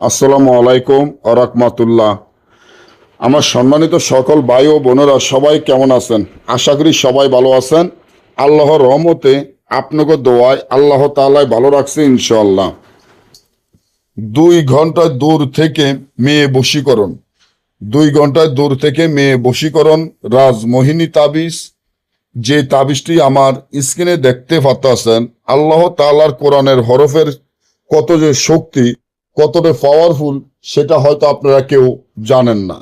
আসসালামু আলাইকুম আরাহমাতুল্লাহ। আমার সম্মানিত সকল ভাই ও বোনেরা সবাই কেমন আছেন? আশা করি সবাই ভালো আছেন। আল্লাহর রহমতে আপনাকে দোয়ায় আল্লাহ তাআলাই ভালো রাখছে ইনশাআল্লাহ। 2 ঘন্টা দূর থেকে মেয়ে বশীকরণ। 2 ঘন্টায় দূর থেকে মেয়ে বশীকরণ রাজমোহিনী তাবিজ। যে তাবিজটি আমার স্ক্রিনে দেখতে পাচ্ছেন, আল্লাহ তাআলার কোরআনের হরফের কত যে শক্তি, কতটা পাওয়ারফুল, সেটা হয়তো আপনারা কেউ জানেন না।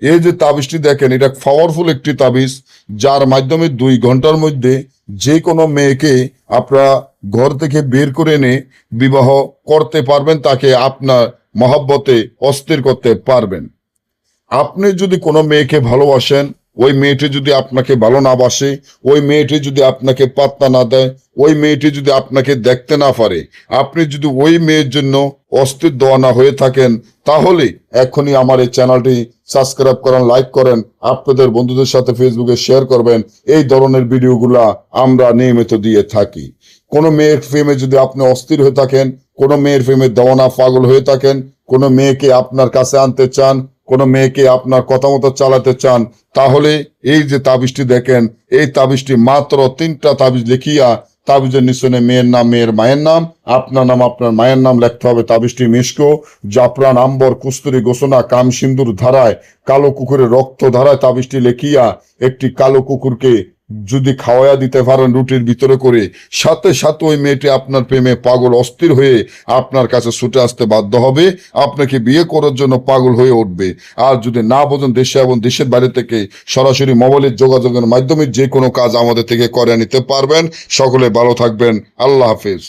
এই যে তাবিজটি দেখেন, এটা পাওয়ারফুল একটি তাবিজ, যার মাধ্যমে 2 ঘন্টার মধ্যে যে কোনো মেয়েকে আপনারা ঘর থেকে বের করে এনে বিবাহ করতে পারবেন, তাকে আপনার মহব্বতে অস্থির করতে পারবেন। আপনি যদি কোনো মেয়েকে ভালোবাসেন, ওই মেয়েটি যদি আপনাকে ভালো না বাসে, ওই মেয়েটি যদি আপনাকে পাত্তা না দেয়, ওই মেয়েটি যদি আপনাকে দেখতে না পারে, আপনি যদি ওই মেয়ের জন্য অস্থির দোয়ানা হয়ে থাকেন, তাহলে এখনই আমার এই চ্যানেলটি সাবস্ক্রাইব করেন, লাইক করেন, আপনাদের বন্ধুদের সাথে ফেসবুকে শেয়ার করবেন। এই ধরনের ভিডিওগুলা আমরা নিয়মিত দিয়ে থাকি। কোনো মেয়ের প্রেমে যদি আপনি অস্থির হয়ে থাকেন, কোনো মেয়ের প্রেমে দেওয়ানা পাগল হয়ে থাকেন, কোনো মেয়েকে আপনার কাছে আনতে চান, কোনো মেয়েকে আপনার কথা মতো চালাতে চান, তাহলে এই যে তাবিজটি দেখেন, এই তাবিজটি মাত্র 3টা তাবিজ লিখিয়া তাবিজের নিচনে মেয়ের নাম, মেয়ের মায়ের নাম, আপনার নাম, আপনার মায়ের নাম লিখতে হবে। তাবিজটি মিষ্ক, জাফরান, আম্বর, কস্তুরী, গোসনা, কাম সিন্দুর ধারায়, কালো কুকুরের রক্ত ধারায় তাবিজটি লিখিয়া একটি কালো কুকুরকে যদি খাওয়াইয়া দিতে পারেন রুটির ভিতরে করে, সাথে সাথে ওই মেয়েটি আপনার প্রেমে পাগল অস্থির হয়ে আপনার কাছে ছুটে আসতে বাধ্য হবে, আপনাকে বিয়ে করার জন্য পাগল হয়ে উঠবে। আর যদি না বোঝেন, দেশে এবং দেশের বাইরে থেকে সরাসরি মোবাইলের যোগাযোগের মাধ্যমে যে কোনো কাজ আমাদের থেকে করে নিতে পারবেন। সকলে ভালো থাকবেন। আল্লাহ হাফেজ।